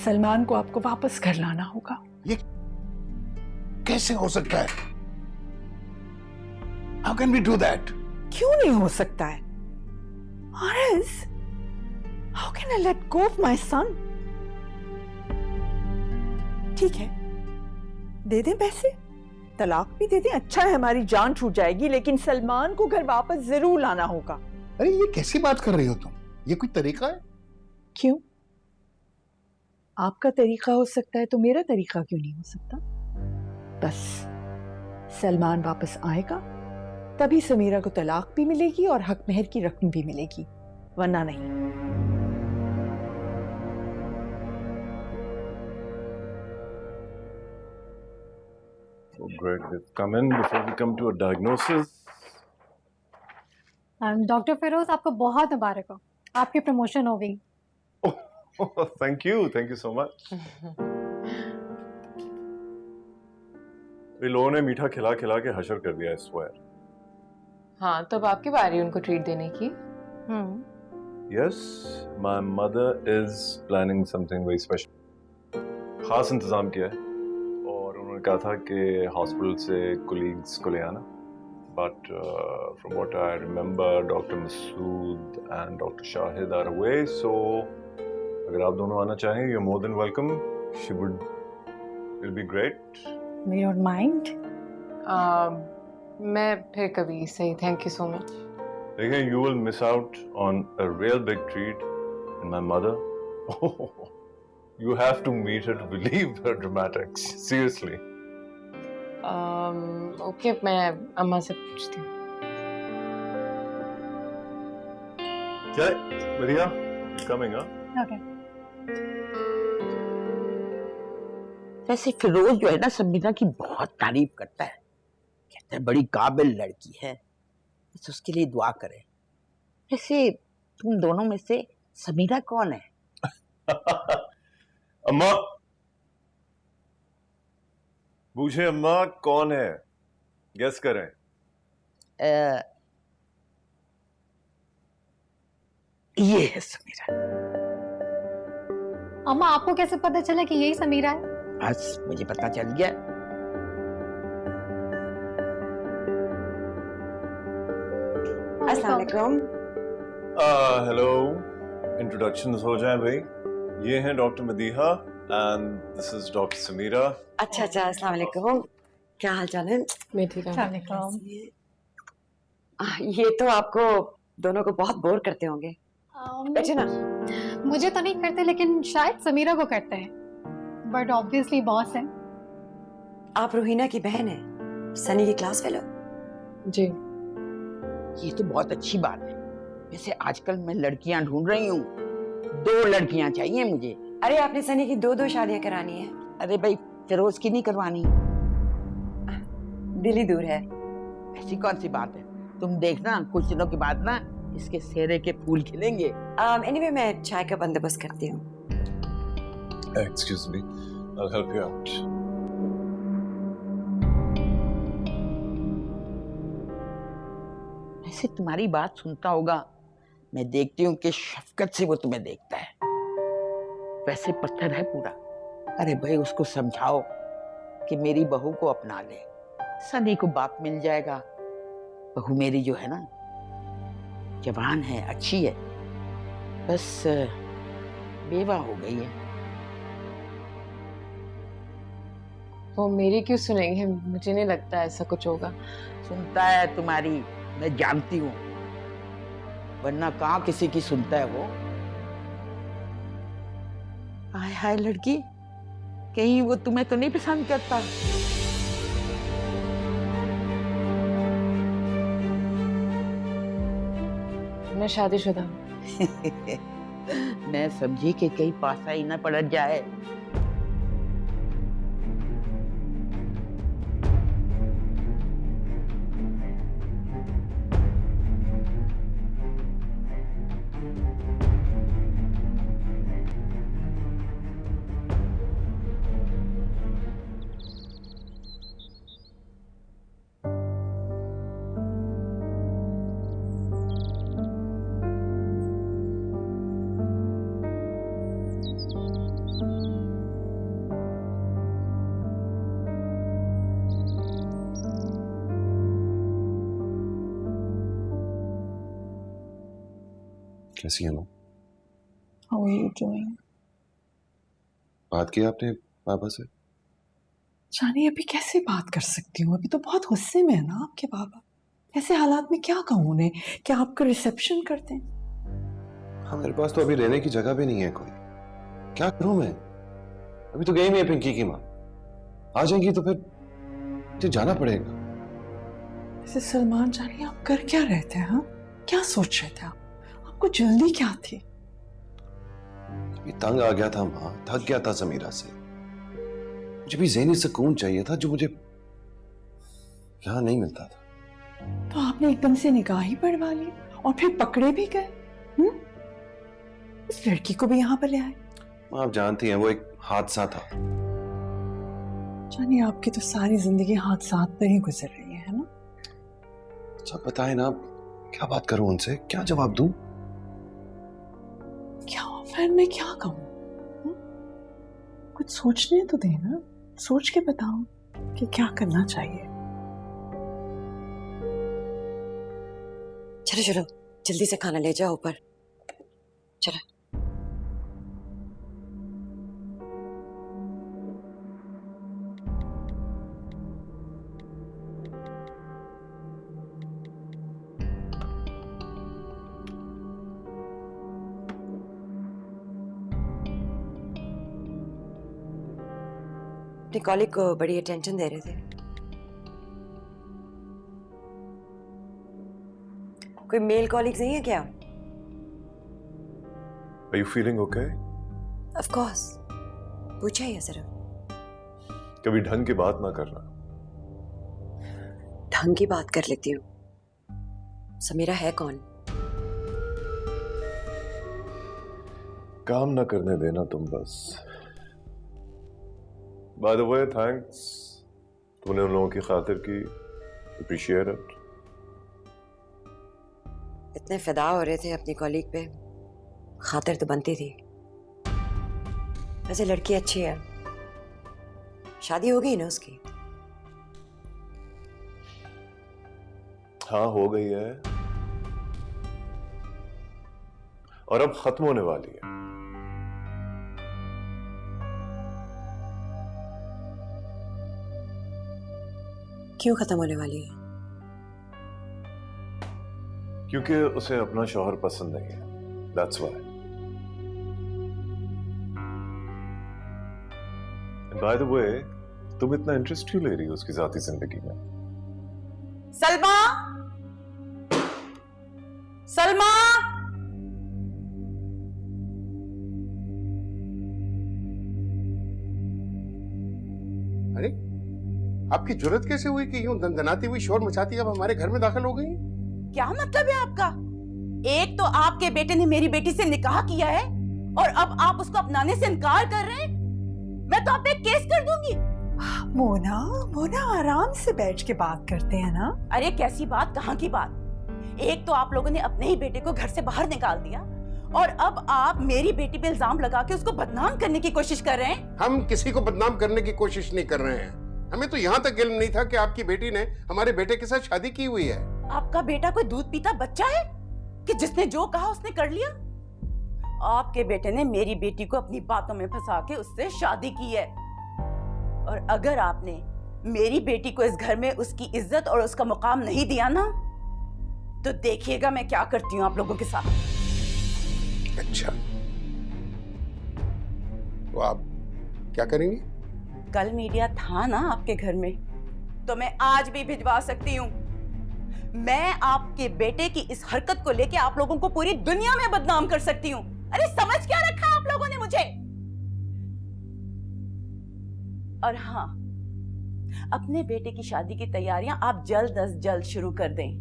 सलमान को आपको वापस घर लाना होगा। ये कैसे हो सकता है? How can we do that? क्यों नहीं हो सकता है? Aris, how can I let go of my son? ठीक है, दे दें पैसे, तलाक भी दे दें, अच्छा है, हमारी जान छूट जाएगी, लेकिन सलमान को घर वापस जरूर लाना होगा। अरे ये कैसी बात कर रही हो तुम? ये कोई तरीका है? क्यों? आपका तरीका हो सकता है तो मेरा तरीका क्यों नहीं हो सकता? बस सलमान वापस आएगा तभी समीरा को तलाक भी मिलेगी और हक मेहर की रकम भी मिलेगी, वरना नहीं। Oh, great. Let's come in before we come to a diagnosis. Doctor Feroz, आपको बहुत मुबारक हो, आपकी प्रमोशन हो गई। Oh, thank you so much. इन लोगों ने मीठा खिला खिला के हशर कर दिया इस स्क्वायर। हाँ, तब आपकी बारी उनको ट्रीट देने की। Yes, my mother is planning something very special. खास इंतजाम किया है और उन्होंने कहा था कि हॉस्पिटल से कोलीग्स को ले आना। But from what I remember, Dr. Masood and Dr. Shahid are away, so अगर आप दोनों आना चाहें, you're more than welcome. It'll be great. We don't mind. मैं फिर कभी सही, thank you so much. Again, you will miss out on a real big treat in my mother. You have to meet her to believe her dramatics. Seriously. Okay, मैं अम्मा से पूछती हूँ। क्या? बढ़िया, coming up. Okay. वैसे फिरोज जो है ना, समीरा की बहुत तारीफ करता है, कहता है बड़ी काबिल लड़की है, बस उसके लिए दुआ करें। वैसे तुम दोनों में से समीरा कौन है? अम्मा पूछे, अम्मा कौन है? गेस करें। ये है समीरा। अम्मा, आपको कैसे पता चला कि यही समीरा है? बस मुझे पता चल गया। अस्सलाम वालेकुम। हेलो, इंट्रोडक्शंस हो जाएं भाई। ये हैं doctor Madiha and this is doctor Sameera. अच्छा, अस्सलाम वालेकुम। क्या हाल चाल है? मैं ठीक हूँ। ये तो आपको दोनों को बहुत बोर करते होंगे। बैठे ना। मुझे तो नहीं करते, लेकिन शायद समीरा को करते हैं, बट ऑब्वियसली बॉस है। आप रूहीना की बहन है, सनी की क्लास फेलो। जी। ये तो बहुत अच्छी बात है। वैसे आजकल मैं लड़कियां ढूंढ रही हूँ, 2 लड़कियां चाहिए मुझे। अरे आपने सनी की 2 शादियां करानी है। अरे भाई, फिरोज की नहीं करवानी। दिल ही दूर है। ऐसी कौन सी बात है? तुम देखना, कुछ दिनों के बाद ना इसके सेहरे के फूल खिलेंगे। एनीवे मैं चाय का बंदोबस्त करती हूँ। Excuse me, I'll help you out. ऐसे तुम्हारी बात सुनता होगा, मैं देखती हूँ कि शफकत से वो तुम्हें देखता है। वैसे पत्थर है पूरा। अरे भाई, उसको समझाओ कि मेरी बहू को अपना ले, सनी को बाप मिल जाएगा। बहू मेरी जो है ना, जवान है, अच्छी है, बस बेवा हो गई है। वो मेरी क्यों सुनेंगे? मुझे नहीं लगता ऐसा कुछ होगा। सुनता है तुम्हारी, मैं जानती हूँ, वरना कहाँ किसी की सुनता है वो। हाय हाय लड़की, कहीं वो तुम्हें तो नहीं पसंद करता? मैं शादीशुदा हूँ। मैं समझी कि कहीं पासा ही ना पड़ जाए। कैसी है माँ? How are you doing? बात की आपने पापा से? जानी अभी कैसे बात कर सकती हूँ, अभी तो बहुत गुस्से में है ना आपके पापा। ऐसे हालात में क्या कहूँ उन्हें, क्या आपका रिसेप्शन करते हैं? हाँ, मेरे पास तो अभी रहने की जगह भी नहीं है कोई। क्या करूं मैं? अभी तो गई नहीं है पिंकी की माँ। आ जाएंगी तो फिर मुझे जाना पड़ेगा। ऐसे सलमान जानी आप कर क्या रहे थे? हाँ, क्या सोच रहे थे आप? आपको जल्दी क्या थी? अभी तंग आ गया था माँ, थक गया था समीरा से। मुझे भी ज़हनी सुकून चाहिए था जो मुझे यहाँ नहीं मिलता था। तो आपने एकदम से निकाह ही पढ़वा ली और फिर पकड़े भी गए। इस लड़की को भी यहाँ पर ले आए। आप जानती हैं वो एक हादसा था। जानी आपकी तो सारी जिंदगी हादसात पर ही गुजर रही है ना? अच्छा बताएं ना, क्या बात करूं उनसे, क्या जवाब दूं? क्या फिर मैं क्या कहूँ? कुछ सोचने तो देना, सोच के बताओ कि क्या करना चाहिए। चलो चलो जल्दी से खाना ले जाओ ऊपर। चलो। अपनी कॉलीग को बड़ी अटेंशन दे रहे थे। कोई मेल कॉलीग्स नहीं है क्या? Are you feeling okay? Of course, पूछा ही है सिर्फ। कभी ढंग की बात ना करना। ढंग की बात कर लेती हूँ। समीरा है कौन? काम ना करने देना तुम बस। By the way, thanks. तुमने उन लोगों की खातिर की, appreciate it. इतने फिदा हो रहे थे अपनी कॉलीग पे, खातिर तो बनती थी। वैसे लड़की अच्छी है, शादी हो गई ना उसकी? हाँ, हो गई है और अब खत्म होने वाली है। क्यों खत्म होने वाली है? क्योंकि उसे अपना शौहर पसंद नहीं है। That's why. And by the way, तुम इतना इंटरेस्ट क्यों ले रही हो उसकी जाती जिंदगी में? सलमा, सलमा, अरे आपकी जरूरत कैसे हुई कि यूं दनदनाती हुई शोर मचाती अब हमारे घर में दाखिल हो गई? क्या मतलब है आपका? एक तो आपके बेटे ने मेरी बेटी से निकाह किया है और अब आप उसको अपनाने से इनकार कर रहे हैं। मैं तो आप पे केस कर दूंगी। मोना, मोना आराम से बैठ के बात करते हैं ना। अरे कैसी बात, कहाँ की बात? एक तो आप लोगों ने अपने ही बेटे को घर से बाहर निकाल दिया और अब आप मेरी बेटी पे इल्जाम लगा के उसको बदनाम करने की कोशिश कर रहे हैं। हम किसी को बदनाम करने की कोशिश नहीं कर रहे हैं। हमें तो यहाँ तक इल्म नहीं था कि आपकी बेटी ने हमारे बेटे के साथ शादी की हुई है। आपका बेटा कोई दूध पीता बच्चा है कि जिसने जो कहा उसने कर लिया? आपके बेटे ने मेरी बेटी को अपनी बातों में फंसा के उससे शादी की है और अगर आपने मेरी बेटी को इस घर में उसकी इज्जत और उसका मुकाम नहीं दिया ना, तो देखिएगा मैं क्या करती हूँ आप लोगों के साथ। अच्छा, तो आप क्या करेंगी? कल मीडिया था ना आपके घर में, तो मैं आज भी भिजवा सकती हूँ। मैं आपके बेटे की इस हरकत को लेके आप लोगों को पूरी दुनिया में बदनाम कर सकती हूँ। अरे समझ क्या रखा आप लोगों ने मुझे? और हाँ, अपने बेटे की शादी की तैयारियां आप जल्द अज जल्द शुरू कर दें,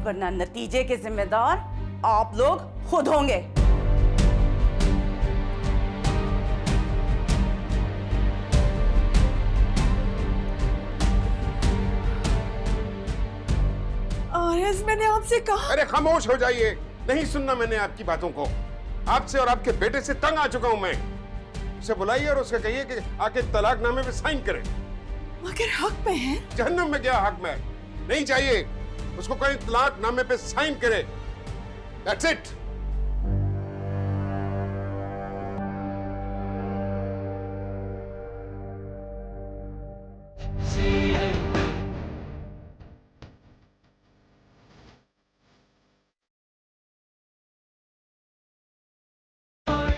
वरना नतीजे के जिम्मेदार आप लोग खुद होंगे। मैंने आपसे कहा। अरे खामोश हो जाइए, नहीं सुनना मैंने आपकी बातों को। आपसे और आपके बेटे से तंग आ चुका हूं मैं। उसे बुलाइए और उससे कहिए कि आके तलाकनामे पे साइन करे। मगर हक में है। जहन्नम में क्या हक में? नहीं चाहिए, उसको कहीं तलाकनामे पे साइन करे। That's it.